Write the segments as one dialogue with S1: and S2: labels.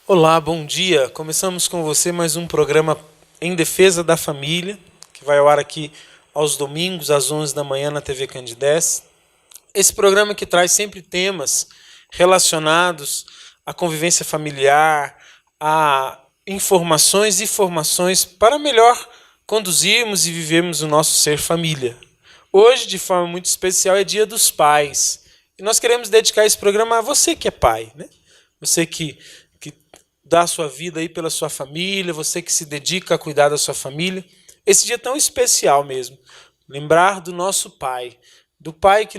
S1: Olá, bom dia. Começamos com você mais um programa em defesa da família, que vai ao ar aqui aos domingos, às 11 da manhã na TV Candidez. Esse programa que traz sempre temas relacionados à convivência familiar, a informações e formações para melhor conduzirmos e vivermos o nosso ser família. Hoje, de forma muito especial, é Dia dos Pais. E nós queremos dedicar esse programa a você que é pai, né? Você que dá a sua vida aí pela sua família, você que se dedica a cuidar da sua família. Esse dia é tão especial mesmo. Lembrar do nosso pai. Do pai que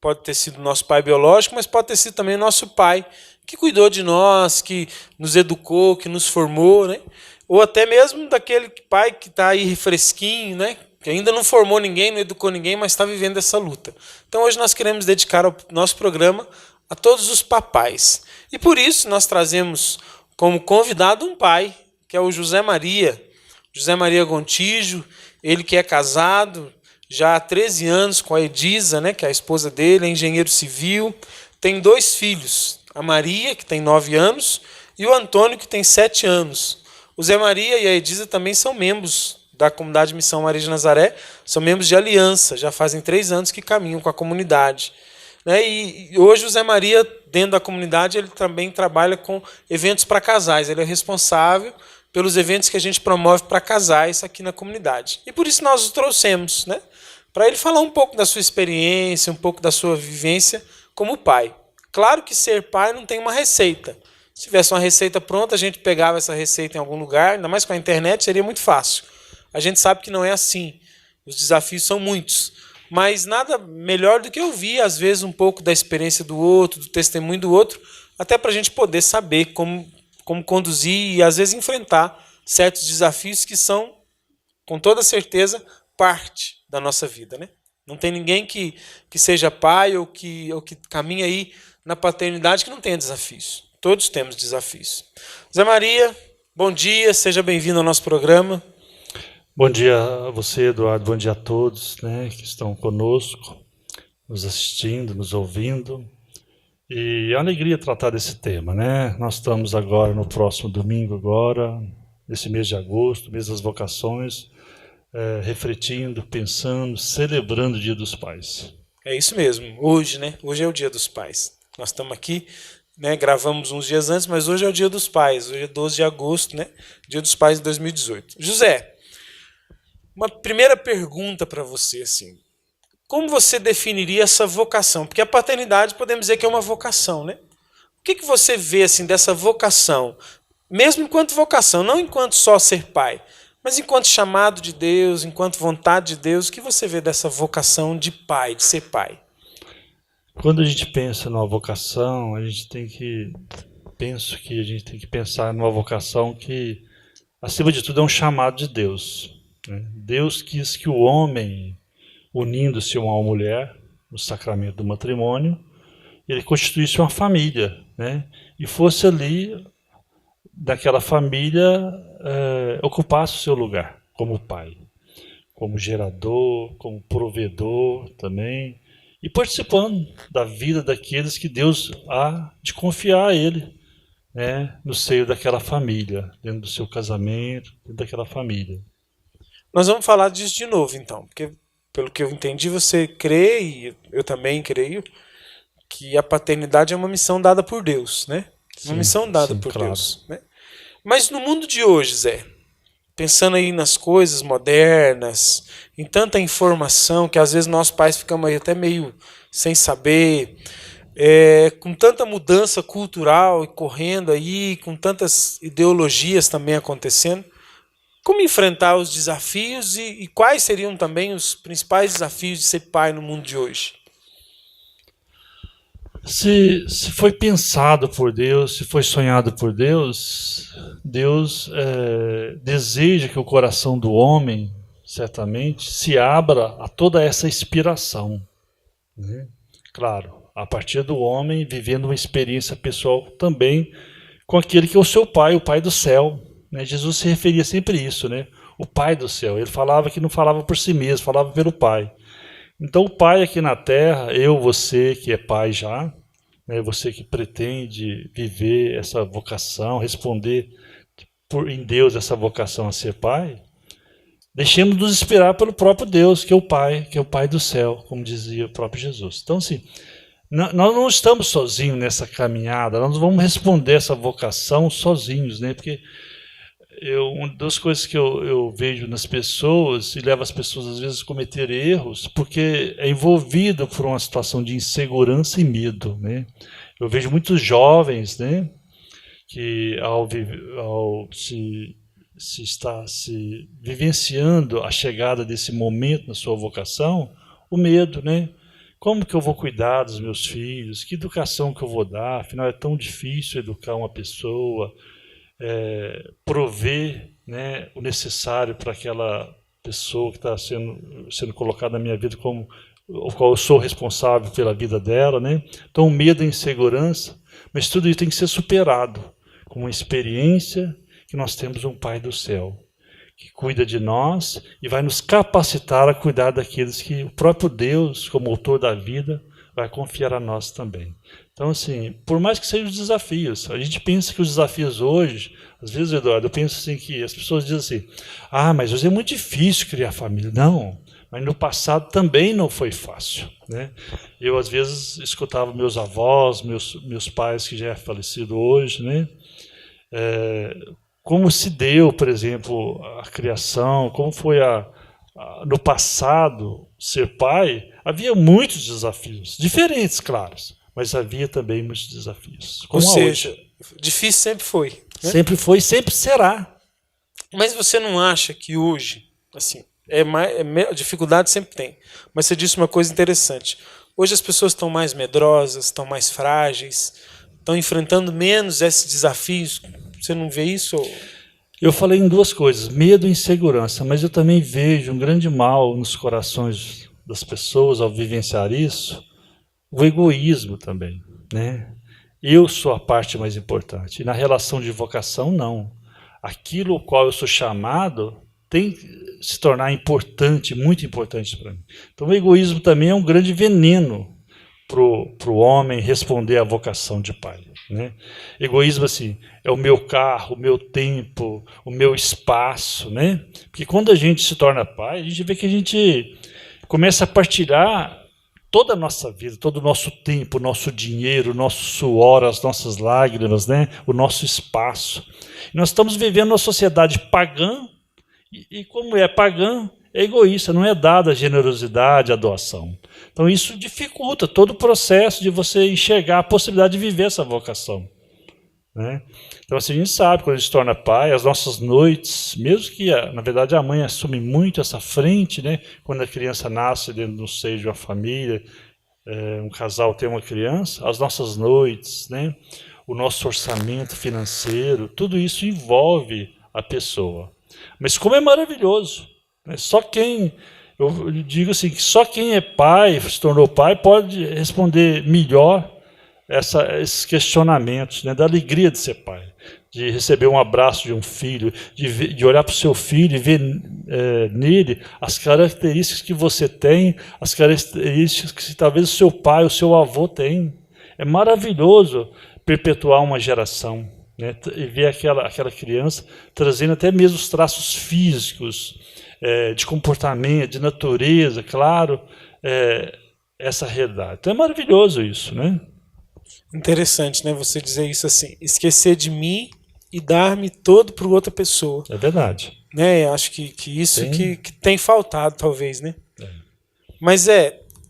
S1: pode ter sido nosso pai biológico, mas pode ter sido também nosso pai, que cuidou de nós, que nos educou, que nos formou, né? Ou até mesmo daquele pai que está aí fresquinho, né? Que ainda não formou ninguém, não educou ninguém, mas está vivendo essa luta. Então hoje nós queremos dedicar o nosso programa a todos os papais. E por isso nós trazemos como convidado um pai, que é o José Maria Gontijo, ele que é casado já há 13 anos com a Edisa, né, que é a esposa dele, é engenheiro civil, tem 2 filhos, a Maria, que tem 9 anos, e o Antônio, que tem 7 anos. O Zé Maria e a Edisa também são membros da comunidade Missão Maria de Nazaré, são membros de aliança, já fazem 3 anos que caminham com a comunidade. E hoje o Zé Maria, dentro da comunidade, ele também trabalha com eventos para casais. Ele é responsável pelos eventos que a gente promove para casais aqui na comunidade. E por isso nós o trouxemos, né? Para ele falar um pouco da sua experiência, um pouco da sua vivência como pai. Claro que ser pai não tem uma receita. Se tivesse uma receita pronta, a gente pegava essa receita em algum lugar, ainda mais com a internet, seria muito fácil. A gente sabe que não é assim. Os desafios são muitos. Mas nada melhor do que ouvir, às vezes, um pouco da experiência do outro, do testemunho do outro, até para a gente poder saber como conduzir e, às vezes, enfrentar certos desafios que são, com toda certeza, parte da nossa vida, né? Não tem ninguém que seja pai ou que caminhe aí na paternidade que não tenha desafios. Todos temos desafios. Zé Maria, bom dia, seja bem-vindo ao nosso programa.
S2: Bom dia a você, Eduardo. Bom dia a todos, né, que estão conosco, nos assistindo, nos ouvindo. E é uma alegria tratar desse tema, né? Nós estamos agora no próximo domingo, agora, nesse mês de agosto, mês das vocações, refletindo, pensando, celebrando o Dia dos Pais.
S1: É isso mesmo. Hoje, né? Hoje é o Dia dos Pais. Nós estamos aqui, né? Gravamos uns dias antes, mas hoje é o Dia dos Pais. Hoje é 12 de agosto, né? Dia dos Pais de 2018. José, uma primeira pergunta para você, assim. Como você definiria essa vocação? Porque a paternidade podemos dizer que é uma vocação, né? O que você vê assim dessa vocação? Mesmo enquanto vocação, não enquanto só ser pai, mas enquanto chamado de Deus, enquanto vontade de Deus, o que você vê dessa vocação de pai, de ser pai?
S2: Quando a gente pensa numa vocação, penso que a gente tem que pensar numa vocação que, acima de tudo, é um chamado de Deus. Deus quis que o homem, unindo-se a uma mulher, no sacramento do matrimônio, ele constituísse uma família, né? E fosse ali, daquela família, ocupasse o seu lugar como pai, como gerador, como provedor também, e participando da vida daqueles que Deus há de confiar a ele, né? No seio daquela família, dentro do seu casamento, dentro daquela família.
S1: Nós vamos falar disso de novo, então, porque, pelo que eu entendi, você crê, e eu também creio, que a paternidade é uma missão dada por Deus, né? Uma missão dada por
S2: claro.
S1: Deus, né? Mas no mundo de hoje, Zé, pensando aí nas coisas modernas, em tanta informação que às vezes nós pais ficamos aí até meio sem saber, com tanta mudança cultural e correndo aí, com tantas ideologias também acontecendo, como enfrentar os desafios e quais seriam também os principais desafios de ser pai no mundo de hoje?
S2: Se foi pensado por Deus, se foi sonhado por Deus, Deus deseja que o coração do homem, certamente, se abra a toda essa inspiração, né? Claro, a partir do homem vivendo uma experiência pessoal também com aquele que é o seu pai, o Pai do céu. Jesus se referia sempre a isso, né? O Pai do céu. Ele falava que não falava por si mesmo, falava pelo Pai. Então o Pai aqui na Terra, eu, você que é pai já, né? Você que pretende viver essa vocação, responder em Deus essa vocação a ser pai, deixemos nos inspirar pelo próprio Deus, que é o Pai do céu, como dizia o próprio Jesus. Então, assim, nós não estamos sozinhos nessa caminhada, nós não vamos responder essa vocação sozinhos, né? Porque uma das coisas que eu vejo nas pessoas, e leva as pessoas às vezes a cometer erros, porque é envolvido por uma situação de insegurança e medo, né? Eu vejo muitos jovens, né, que ao estar se vivenciando a chegada desse momento na sua vocação, o medo, né? Como que eu vou cuidar dos meus filhos? Que educação que eu vou dar? Afinal, é tão difícil educar uma pessoa, prover, né, o necessário para aquela pessoa que está sendo colocada na minha vida, como o qual eu sou responsável pela vida dela, né? Então, o medo e a insegurança, mas tudo isso tem que ser superado com uma experiência que nós temos um Pai do céu, que cuida de nós e vai nos capacitar a cuidar daqueles que o próprio Deus, como autor da vida, vai confiar a nós também. Então, assim, por mais que sejam desafios, a gente pensa que os desafios hoje, às vezes, Eduardo, eu penso assim que as pessoas dizem assim, mas hoje é muito difícil criar família. Não, mas no passado também não foi fácil, né? Eu, às vezes, escutava meus avós, meus pais, que já é falecido hoje, né? Como se deu, por exemplo, a criação, como foi no passado ser pai, havia muitos desafios, diferentes, claros, mas havia também muitos desafios.
S1: Ou seja, difícil sempre foi. Né?
S2: Sempre foi e sempre será.
S1: Mas você não acha que hoje, assim, dificuldade sempre tem, mas você disse uma coisa interessante. Hoje as pessoas estão mais medrosas, estão mais frágeis, estão enfrentando menos esses desafios. Você não vê isso?
S2: Eu falei em duas coisas, medo e insegurança, mas eu também vejo um grande mal nos corações das pessoas ao vivenciar isso, o egoísmo também, né? Eu sou a parte mais importante. E na relação de vocação, não. Aquilo ao qual eu sou chamado tem que se tornar importante, muito importante para mim. Então o egoísmo também é um grande veneno para o homem responder à vocação de pai, né? Egoísmo, assim, é o meu carro, o meu tempo, o meu espaço, né? Porque quando a gente se torna pai, a gente vê que a gente começa a partilhar toda a nossa vida, todo o nosso tempo, o nosso dinheiro, o nosso suor, as nossas lágrimas, né? O nosso espaço. E nós estamos vivendo uma sociedade pagã, e como é pagã, é egoísta, não é dada a generosidade, a doação. Então isso dificulta todo o processo de você enxergar a possibilidade de viver essa vocação, né? Então assim, a gente sabe, quando a gente se torna pai, as nossas noites, mesmo que na verdade a mãe assume muito essa frente, né? Quando a criança nasce dentro do seio de uma família, um casal tem uma criança, as nossas noites, né? O nosso orçamento financeiro, tudo isso envolve a pessoa. Mas como é maravilhoso, né? Eu digo assim, que só quem é pai, se tornou pai, pode responder melhor esses questionamentos, né? Da alegria de ser pai, de receber um abraço de um filho, de olhar para o seu filho e ver nele as características que você tem, as características que talvez o seu pai, o seu avô tem. É maravilhoso perpetuar uma geração, né? E ver aquela criança trazendo até mesmo os traços físicos, de comportamento, de natureza, claro, essa realidade. Então é maravilhoso isso, né?
S1: Interessante, né? Você dizer isso assim, esquecer de mim e dar-me todo para outra pessoa.
S2: É verdade.
S1: Né? Acho que isso que tem faltado, talvez, né? Mas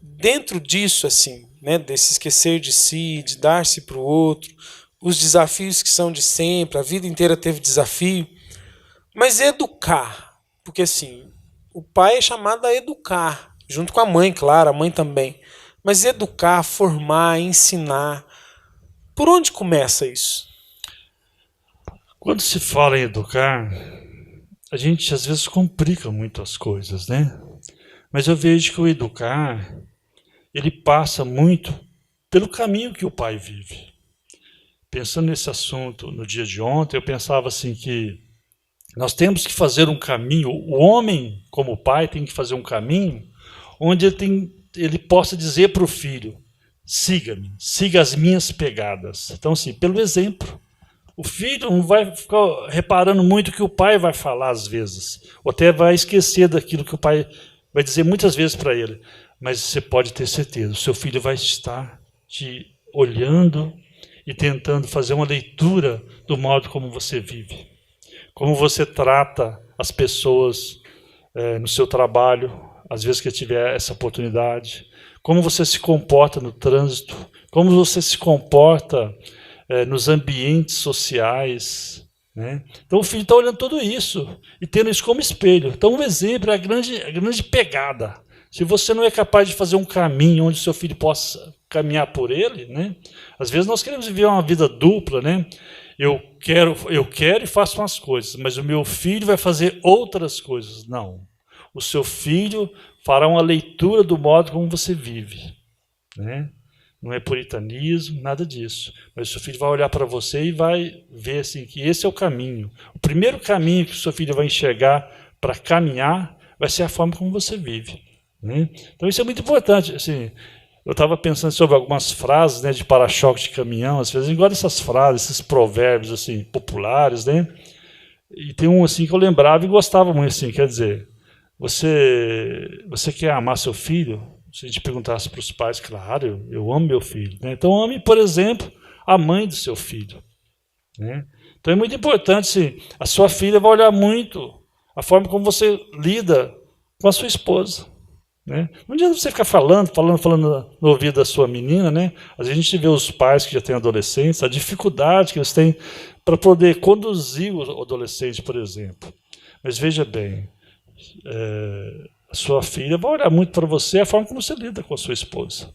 S1: dentro disso, assim, né? Desse esquecer de si, de dar-se para o outro, os desafios que são de sempre, a vida inteira teve desafio, mas educar. Porque assim, o pai é chamado a educar, junto com a mãe, claro, a mãe também. Mas educar, formar, ensinar, por onde começa isso?
S2: Quando se fala em educar, a gente às vezes complica muito as coisas, né? Mas eu vejo que o educar, ele passa muito pelo caminho que o pai vive. Pensando nesse assunto no dia de ontem, eu pensava assim que nós temos que fazer um caminho, o homem, como pai, tem que fazer um caminho onde ele possa dizer para o filho, siga-me, siga as minhas pegadas. Então, assim, pelo exemplo. O filho não vai ficar reparando muito o que o pai vai falar às vezes, ou até vai esquecer daquilo que o pai vai dizer muitas vezes para ele. Mas você pode ter certeza, o seu filho vai estar te olhando e tentando fazer uma leitura do modo como você vive, como você trata as pessoas no seu trabalho, às vezes que tiver essa oportunidade, como você se comporta no trânsito, como você se comporta nos ambientes sociais, né? Então o filho está olhando tudo isso e tendo isso como espelho. Então o exemplo é a grande pegada. Se você não é capaz de fazer um caminho onde o seu filho possa caminhar por ele, né? Às vezes nós queremos viver uma vida dupla, né? Eu quero e faço umas coisas, mas o meu filho vai fazer outras coisas. Não. O seu filho fará uma leitura do modo como você vive, né? Não é puritanismo, nada disso. Mas o seu filho vai olhar para você e vai ver assim, que esse é o caminho. O primeiro caminho que o seu filho vai enxergar para caminhar vai ser a forma como você vive, né? Então isso é muito importante. Assim, eu estava pensando sobre algumas frases, né, de para-choque de caminhão. Às vezes eu gosto dessas frases, esses provérbios assim, populares, né? E tem um assim que eu lembrava e gostava muito, assim, quer dizer, você quer amar seu filho? Se a gente perguntasse para os pais, claro, eu amo meu filho, né? Então ame, por exemplo, a mãe do seu filho, né? Então é muito importante, se a sua filha vai olhar muito a forma como você lida com a sua esposa, né? Não adianta você ficar falando no ouvido da sua menina, né? Às vezes a gente vê os pais que já têm adolescentes, a dificuldade que eles têm para poder conduzir o adolescente, por exemplo. Mas veja bem, a sua filha vai olhar muito para você a forma como você lida com a sua esposa.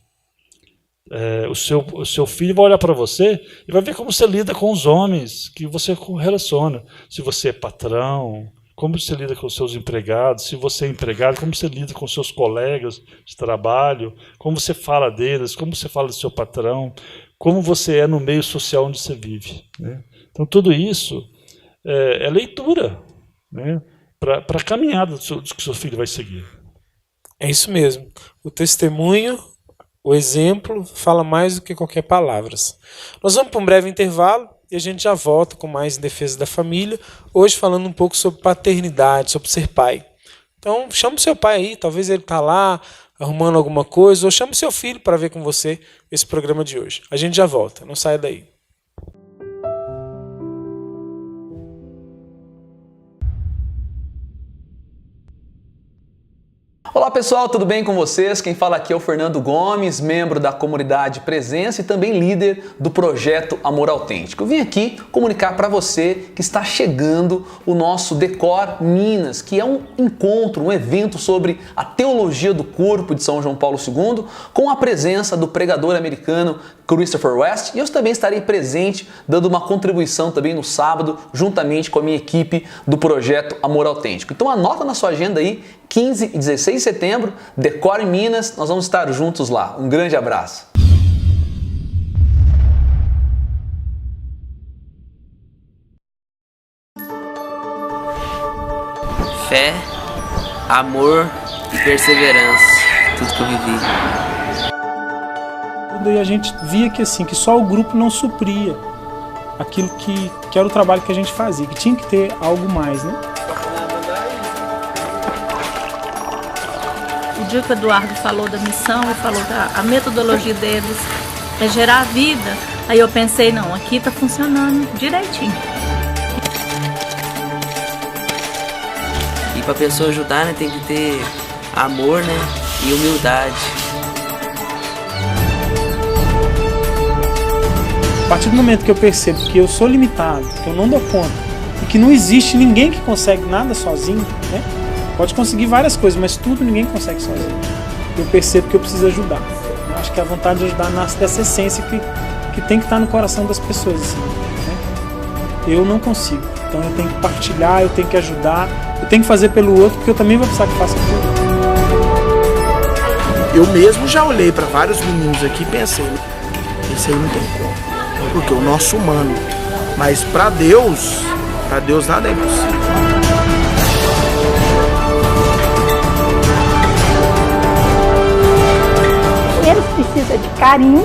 S2: O seu filho vai olhar para você e vai ver como você lida com os homens que você relaciona. Se você é patrão, como você lida com os seus empregados. Se você é empregado, como você lida com os seus colegas de trabalho. Como você fala deles, como você fala do seu patrão. Como você é no meio social onde você vive, né? Então tudo isso é leitura, né? Para a caminhada que o seu filho vai seguir.
S1: É isso mesmo. O testemunho, o exemplo, fala mais do que qualquer palavra. Nós vamos para um breve intervalo e a gente já volta com mais Em Defesa da Família, hoje falando um pouco sobre paternidade, sobre ser pai. Então chama o seu pai aí, talvez ele está lá arrumando alguma coisa, ou chama o seu filho para ver com você esse programa de hoje. A gente já volta, não saia daí.
S3: Olá pessoal, tudo bem com vocês? Quem fala aqui é o Fernando Gomes, membro da comunidade Presença e também líder do projeto Amor Autêntico. Eu vim aqui comunicar para você que está chegando o nosso Decor Minas, que é um encontro, um evento sobre a teologia do corpo de São João Paulo II, com a presença do pregador americano Christopher West, e eu também estarei presente dando uma contribuição também no sábado, juntamente com a minha equipe do projeto Amor Autêntico. Então anota na sua agenda aí, 15 e 16 de setembro, Decor em Minas, nós vamos estar juntos lá. Um grande abraço.
S4: Fé, amor e perseverança, tudo que eu vivi.
S5: E a gente via que assim, que só o grupo não supria aquilo que era o trabalho que a gente fazia, que tinha que ter algo mais, né?
S6: O dia que o Eduardo falou da missão e falou que a metodologia deles é gerar vida, aí eu pensei, não, aqui tá funcionando direitinho.
S4: E pra pessoa ajudar, né, tem que ter amor, né, e humildade.
S5: A partir do momento que eu percebo que eu sou limitado, que eu não dou conta, e que não existe ninguém que consegue nada sozinho, né? Pode conseguir várias coisas, mas tudo ninguém consegue sozinho. Eu percebo que eu preciso ajudar. Eu acho que a vontade de ajudar nasce dessa essência que tem que estar no coração das pessoas. Assim, né? Eu não consigo. Então eu tenho que partilhar, eu tenho que ajudar, eu tenho que fazer pelo outro, porque eu também vou precisar que faça pelo outro.
S7: Eu mesmo já olhei para vários meninos aqui e pensei, isso aí não tem como. Porque o nosso humano. Mas para Deus nada é impossível.
S8: Primeiro precisa de carinho,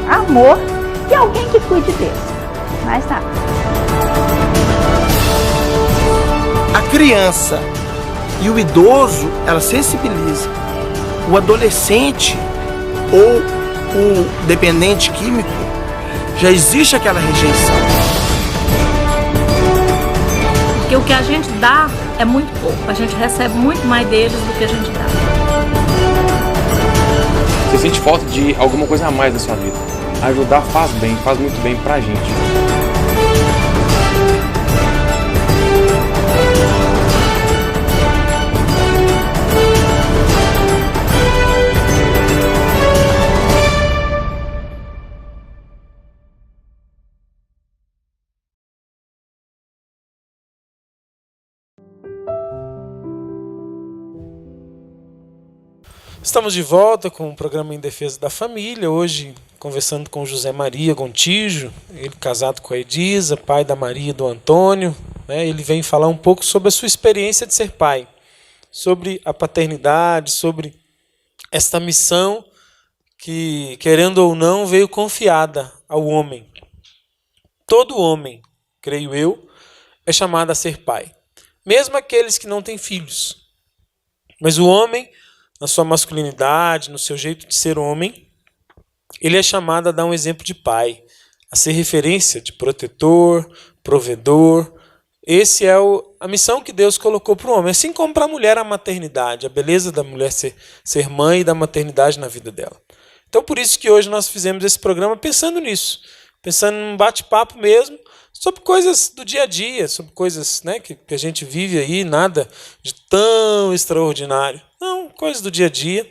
S8: amor e alguém que cuide dele. Mais nada.
S7: A criança e o idoso, ela sensibiliza. O adolescente ou o dependente químico, já existe aquela rejeição.
S6: Porque o que a gente dá é muito pouco. A gente recebe muito mais deles do que a gente dá.
S9: Você sente falta de alguma coisa a mais na sua vida. Ajudar faz bem, faz muito bem pra gente.
S1: Estamos de volta com o programa Em Defesa da Família, hoje conversando com José Maria Gontijo, ele casado com a Edisa, pai da Maria e do Antônio, né? Ele vem falar um pouco sobre a sua experiência de ser pai, sobre a paternidade, sobre esta missão que, querendo ou não, veio confiada ao homem. Todo homem, creio eu, é chamado a ser pai, mesmo aqueles que não têm filhos. Mas o homem, na sua masculinidade, no seu jeito de ser homem, ele é chamado a dar um exemplo de pai, a ser referência de protetor, provedor. Essa é a missão que Deus colocou para o homem, assim como para a mulher a maternidade, a beleza da mulher ser mãe e da maternidade na vida dela. Então por isso que hoje nós fizemos esse programa pensando nisso, pensando num bate-papo mesmo, sobre coisas do dia a dia, sobre coisas, né, que a gente vive aí, nada de tão extraordinário. Não, coisas do dia a dia,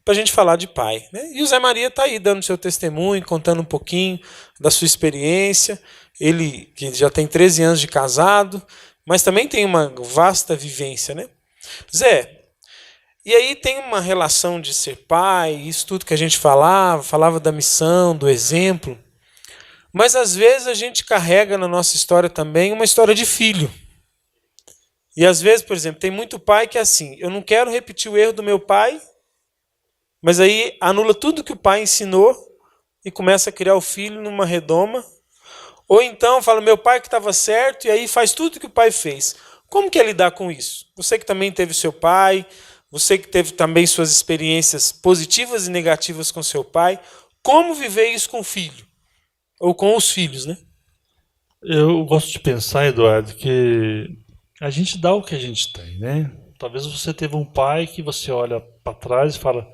S1: para a gente falar de pai, né? E o Zé Maria está aí dando seu testemunho, contando um pouquinho da sua experiência. Ele que já tem 13 anos de casado, mas também tem uma vasta vivência, né? Zé, e aí tem uma relação de ser pai, isso tudo que a gente falava da missão, do exemplo. Mas às vezes a gente carrega na nossa história também uma história de filho. E às vezes, por exemplo, tem muito pai que é assim, eu não quero repetir o erro do meu pai, mas aí anula tudo que o pai ensinou e começa a criar o filho numa redoma. Ou então fala, meu pai que estava certo, e aí faz tudo que o pai fez. Como que é lidar com isso? Você que também teve seu pai, você que teve também suas experiências positivas e negativas com seu pai, como viver isso com o filho? Ou com os filhos, né?
S2: Eu gosto de pensar, Eduardo, que a gente dá o que a gente tem, né? Talvez você teve um pai que você olha para trás e fala,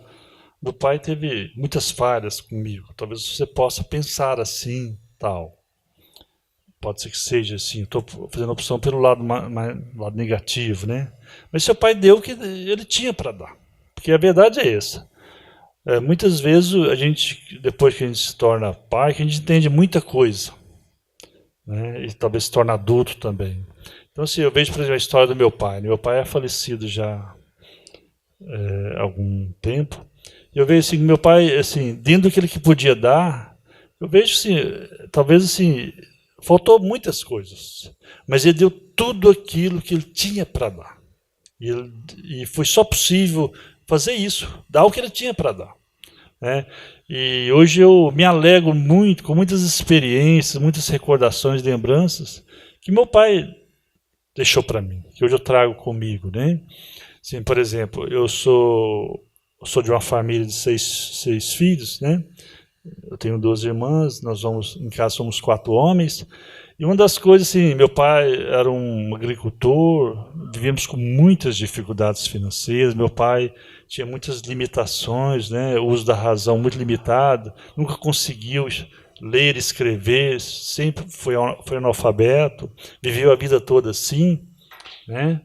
S2: meu pai teve muitas falhas comigo. Talvez você possa pensar assim, tal. Pode ser que seja assim, estou fazendo opção pelo lado negativo, né? Mas seu pai deu o que ele tinha para dar. Porque a verdade é essa. Muitas vezes a gente, depois que a gente se torna pai, que a gente entende muita coisa, né? E talvez se torna adulto também. Então, assim, eu vejo, por exemplo, a história do meu pai. Meu pai é falecido já há algum tempo. E eu vejo assim, meu pai, assim, dentro daquilo que podia dar, eu vejo assim, talvez assim, faltou muitas coisas, mas ele deu tudo aquilo que ele tinha para dar. E foi só possível fazer isso, dar o que ele tinha para dar, né? E hoje eu me alegro muito, com muitas experiências, muitas recordações, lembranças, que meu pai deixou para mim, que hoje eu trago comigo, né? Assim, por exemplo, eu sou de uma família de seis filhos, né? Eu tenho 2 irmãs, em casa somos 4 homens. E uma das coisas, assim, meu pai era um agricultor, vivíamos com muitas dificuldades financeiras, meu pai tinha muitas limitações, né? O uso da razão muito limitado, nunca conseguiu ler e escrever, sempre foi analfabeto, viveu a vida toda assim, né?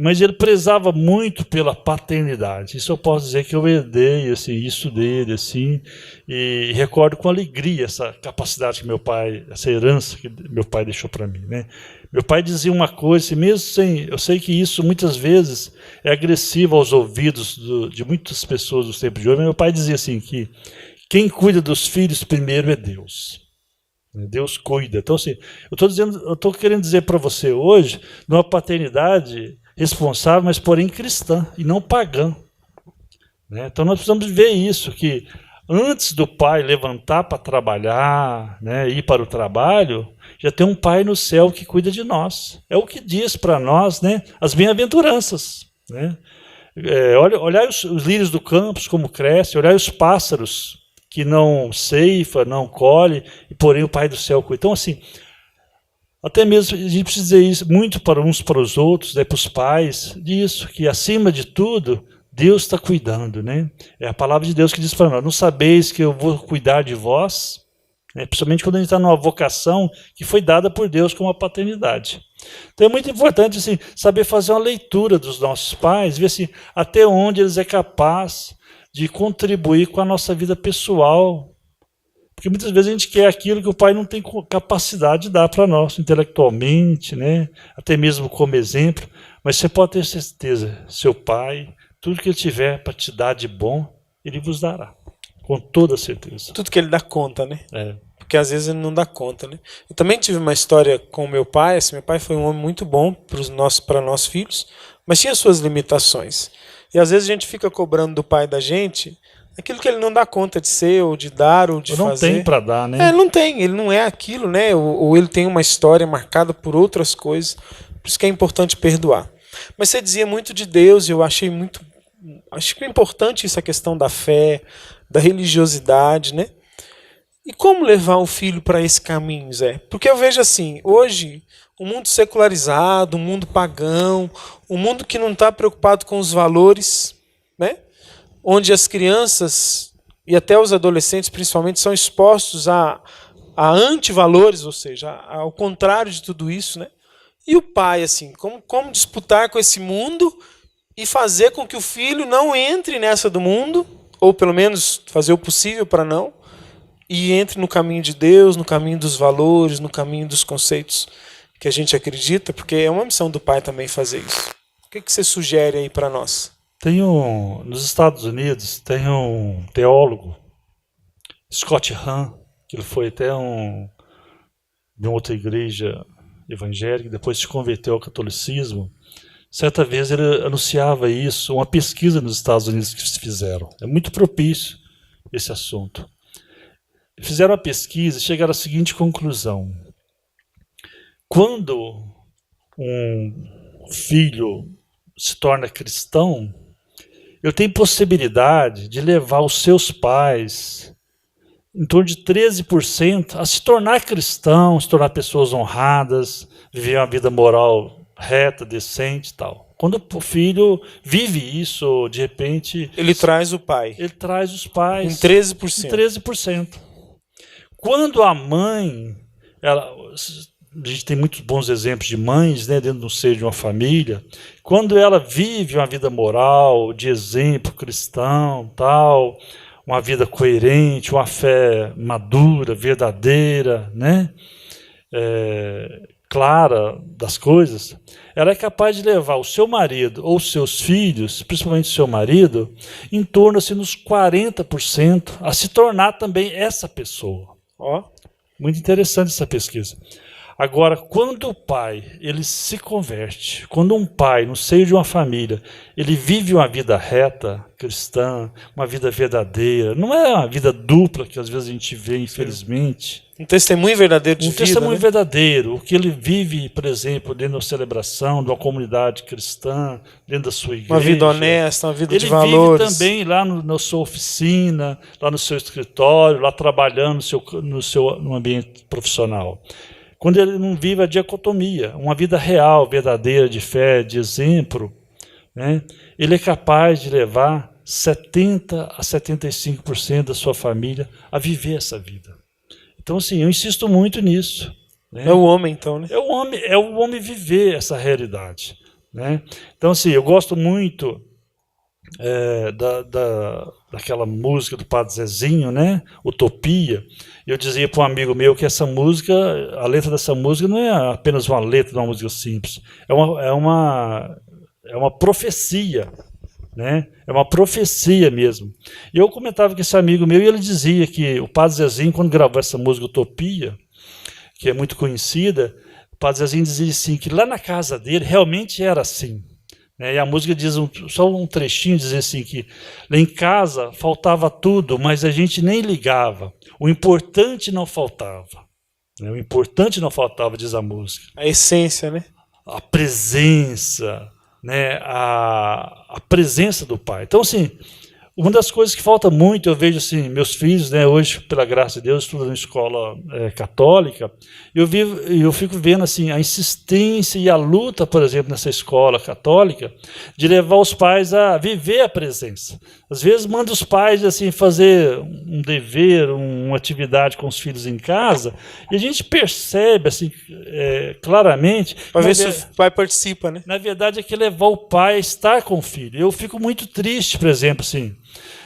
S2: Mas ele prezava muito pela paternidade. Isso eu posso dizer que eu herdei assim, isso dele, assim, e recordo com alegria essa capacidade que meu pai, essa herança que meu pai deixou para mim, né? Meu pai dizia uma coisa, assim, mesmo sem, eu sei que isso muitas vezes é agressivo aos ouvidos de muitas pessoas do tempo de hoje, mas meu pai dizia assim que quem cuida dos filhos primeiro é Deus. Deus cuida. Então, assim, eu estou querendo dizer para você hoje, numa paternidade responsável, mas porém cristã e não pagã. né? Então nós precisamos ver isso, que antes do pai levantar para trabalhar, né, ir para o trabalho, já tem um pai no céu que cuida de nós. É o que diz para nós, né, as bem-aventuranças, né? Olhai os lírios do campo, como crescem, olhai os pássaros, que não ceifa, não colhe, e porém o Pai do céu cuida. Então, assim, até mesmo a gente precisa dizer isso muito para uns para os outros, né, para os pais, disso, que acima de tudo, Deus está cuidando, né? É a palavra de Deus que diz para nós, não sabeis que eu vou cuidar de vós, né? Principalmente quando a gente está numa vocação que foi dada por Deus como a paternidade. Então é muito importante assim, saber fazer uma leitura dos nossos pais, ver assim, até onde eles é capaz de contribuir com a nossa vida pessoal. Porque muitas vezes a gente quer aquilo que o pai não tem capacidade de dar para nós, intelectualmente, né? Até mesmo como exemplo. Mas você pode ter certeza, seu pai, tudo que ele tiver para te dar de bom, ele vos dará. Com toda certeza.
S1: Tudo que ele dá conta, né?
S2: É.
S1: Porque às vezes ele não dá conta, né? Eu também tive uma história com o meu pai. Assim, meu pai foi um homem muito bom para nós filhos, mas tinha suas limitações. E às vezes a gente fica cobrando do pai da gente aquilo que ele não dá conta de ser, ou de dar, ou de fazer.
S2: Não tem para dar, né?
S1: Não tem, ele não é aquilo, né? Ou ele tem uma história marcada por outras coisas. Por isso que é importante perdoar. Mas você dizia muito de Deus, e eu achei muito... Acho que é importante essa questão da fé, da religiosidade, né? E como levar o filho para esse caminho, Zé? Porque eu vejo assim, hoje, um mundo secularizado, um mundo pagão, um mundo que não está preocupado com os valores, né? Onde as crianças e até os adolescentes, principalmente, são expostos a antivalores, ou seja, ao contrário de tudo isso, né? E o pai, assim, como disputar com esse mundo e fazer com que o filho não entre nessa do mundo, ou pelo menos fazer o possível para não, e entre no caminho de Deus, no caminho dos valores, no caminho dos conceitos que a gente acredita, porque é uma missão do pai também fazer isso. O que você sugere aí para nós?
S2: Nos Estados Unidos, tem um teólogo, Scott Hahn, que ele foi até de uma outra igreja evangélica, depois se converteu ao catolicismo. Certa vez ele anunciava isso, uma pesquisa nos Estados Unidos que se fizeram. É muito propício esse assunto. Fizeram a pesquisa e chegaram à seguinte conclusão. Quando um filho se torna cristão, ele tem possibilidade de levar os seus pais, em torno de 13%, a se tornar cristão, se tornar pessoas honradas, viver uma vida moral reta, decente e tal. Quando o filho vive isso, de repente...
S1: Ele traz o pai.
S2: Ele traz os pais.
S1: Em 13%.
S2: Em 13%. Quando a mãe... a gente tem muitos bons exemplos de mães, né, dentro do seio de uma família. Quando ela vive uma vida moral, de exemplo cristão, tal, uma vida coerente, uma fé madura, verdadeira, né, clara das coisas, ela é capaz de levar o seu marido ou seus filhos, principalmente o seu marido, em torno assim, nos 40%, a se tornar também essa pessoa.
S1: Ó,
S2: muito interessante essa pesquisa. Agora, quando o pai ele se converte, quando um pai, no seio de uma família, ele vive uma vida reta, cristã, uma vida verdadeira, não é uma vida dupla que às vezes a gente vê, infelizmente.
S1: Um testemunho verdadeiro de vida. Um
S2: testemunho,
S1: né?
S2: verdadeiro. O que ele vive, por exemplo, dentro da celebração, de uma comunidade cristã, dentro da sua igreja.
S1: Uma vida honesta, uma vida de valores.
S2: Ele vive também lá na sua oficina, lá no seu escritório, lá trabalhando no ambiente profissional. Quando ele não vive a dicotomia, uma vida real, verdadeira, de fé, de exemplo, né, ele é capaz de levar 70% a 75% da sua família a viver essa vida. Então, assim, eu insisto muito nisso. Né?
S1: É o homem, então, né?
S2: É o homem viver essa realidade. Né? Então, assim, eu gosto muito daquela música do Padre Zezinho, né? Utopia. Eu dizia para um amigo meu que essa música, a letra dessa música não é apenas uma letra de uma música simples, é uma profecia, né? É uma profecia mesmo. E eu comentava com esse amigo meu e ele dizia que o Padre Zezinho, quando gravou essa música Utopia, que é muito conhecida, o Padre Zezinho dizia assim, que lá na casa dele realmente era assim. E a música diz, só um trechinho, diz assim que lá em casa faltava tudo, mas a gente nem ligava. O importante não faltava. O importante não faltava, diz a música.
S1: A essência, né?
S2: A presença, né? A presença do Pai. Então, assim, uma das coisas que falta muito, eu vejo assim, meus filhos, né, hoje, pela graça de Deus, estudam em escola católica, eu fico vendo assim, a insistência e a luta, por exemplo, nessa escola católica, de levar os pais a viver a presença. Às vezes manda os pais assim, fazer um dever, uma atividade com os filhos em casa, e a gente percebe assim, claramente...
S1: Para ver se o pai participa, né?
S2: Na verdade, é que levar o pai a estar com o filho. Eu fico muito triste, por exemplo, assim,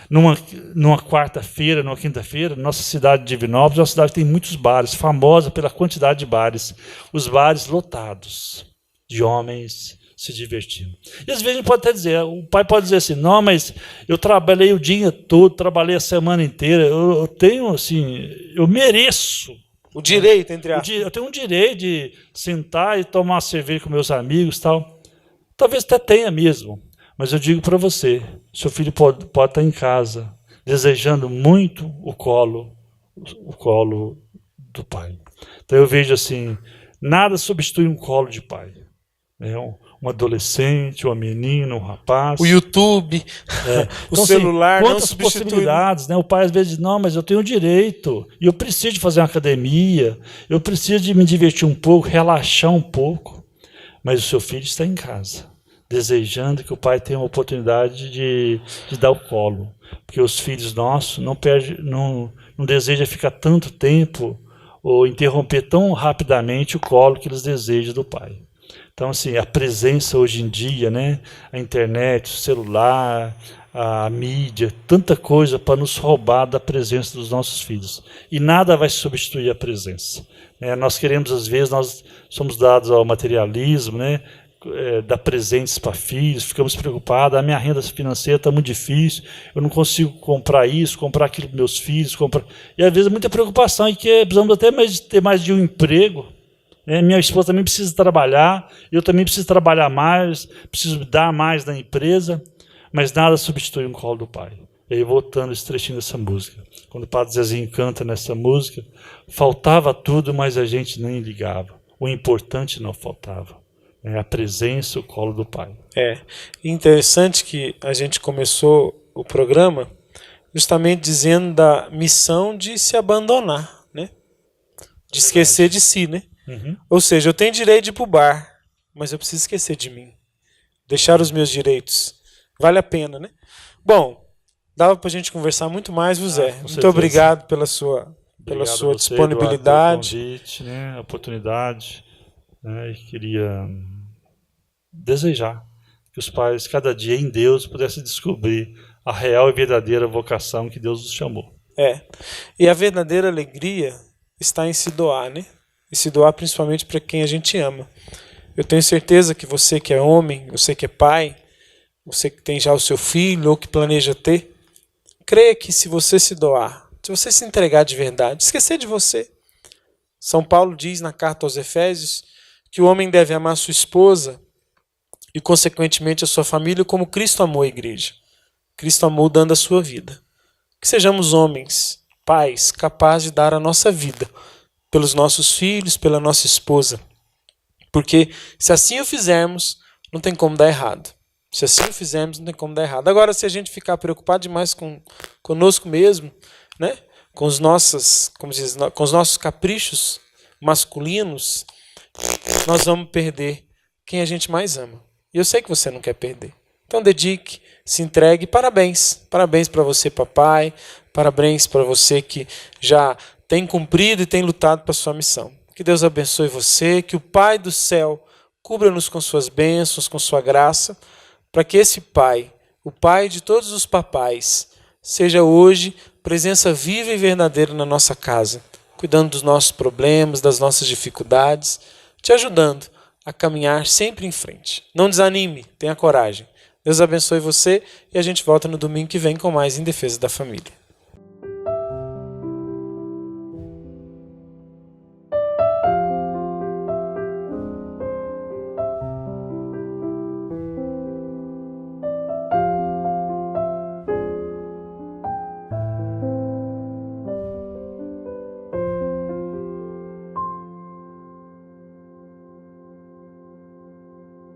S2: numa quarta-feira, numa quinta-feira, nossa cidade de Divinópolis é uma cidade que tem muitos bares, famosa pela quantidade de bares. Os bares lotados de homens se divertindo. E às vezes a gente pode até dizer, o pai pode dizer assim, não, mas eu trabalhei o dia todo, trabalhei a semana inteira, eu tenho assim, eu mereço.
S1: O direito, entre aspas.
S2: Eu tenho um direito de sentar e tomar uma cerveja com meus amigos e tal. Talvez até tenha mesmo. Mas eu digo para você, seu filho pode estar em casa, desejando muito o colo do pai. Então eu vejo assim, nada substitui um colo de pai. Um adolescente, uma menina, um rapaz.
S1: O YouTube, o
S2: então,
S1: celular,
S2: assim,
S1: não substitui.
S2: Possibilidades, né? O pai às vezes diz, não, mas eu tenho direito, e eu preciso de fazer uma academia, eu preciso de me divertir um pouco, relaxar um pouco. Mas o seu filho está em casa, desejando que o pai tenha uma oportunidade de dar o colo. Porque os filhos nossos não desejam ficar tanto tempo ou interromper tão rapidamente o colo que eles desejam do pai. Então, assim, a presença hoje em dia, né? A internet, o celular, a mídia, tanta coisa para nos roubar da presença dos nossos filhos. E nada vai substituir a presença. Nós queremos, às vezes, nós somos dados ao materialismo, né? Dar presentes para filhos, ficamos preocupados, a minha renda financeira está muito difícil, eu não consigo comprar isso, comprar aquilo para meus filhos, e às vezes muita preocupação, e que precisamos até ter mais de um emprego. Minha esposa também precisa trabalhar, eu também preciso trabalhar mais, preciso dar mais na empresa, mas nada substitui um colo do pai. E aí, voltando esse trechinho dessa música, quando o Padre Zezinho canta nessa música, faltava tudo, mas a gente nem ligava. O importante não faltava. A presença, o colo do pai.
S1: Interessante que a gente começou o programa justamente dizendo da missão de se abandonar, né? De esquecer de si, né?
S2: Uhum.
S1: Ou seja, eu tenho direito de ir para o bar, mas eu preciso esquecer de mim. Deixar os meus direitos. Vale a pena, né? Bom, dava para a gente conversar muito mais, José. Muito obrigado pela sua disponibilidade.
S2: Pelo convite, né? A oportunidade. E queria desejar que os pais, cada dia em Deus, pudessem descobrir a real e verdadeira vocação que Deus nos chamou.
S1: E a verdadeira alegria está em se doar, né? E se doar principalmente para quem a gente ama. Eu tenho certeza que você que é homem, você que é pai, você que tem já o seu filho ou que planeja ter, creia que se você se doar, se você se entregar de verdade, esquecer de você. São Paulo diz na carta aos Efésios que o homem deve amar sua esposa e, consequentemente, a sua família como Cristo amou a igreja. Cristo amou dando a sua vida. Que sejamos homens, pais, capazes de dar a nossa vida pelos nossos filhos, pela nossa esposa. Porque se assim o fizermos, não tem como dar errado. Se assim o fizermos, não tem como dar errado. Agora, se a gente ficar preocupado demais conosco mesmo, né? com os nossos caprichos masculinos, nós vamos perder quem a gente mais ama. E eu sei que você não quer perder. Então dedique, se entregue. Parabéns. Parabéns para você, papai. Parabéns para você que já tem cumprido e tem lutado para sua missão. Que Deus abençoe você, que o Pai do céu cubra-nos com suas bênçãos, com sua graça, para que esse Pai, o Pai de todos os papais, seja hoje presença viva e verdadeira na nossa casa, cuidando dos nossos problemas, das nossas dificuldades, te ajudando a caminhar sempre em frente. Não desanime, tenha coragem. Deus abençoe você e a gente volta no domingo que vem com mais Em Defesa da Família.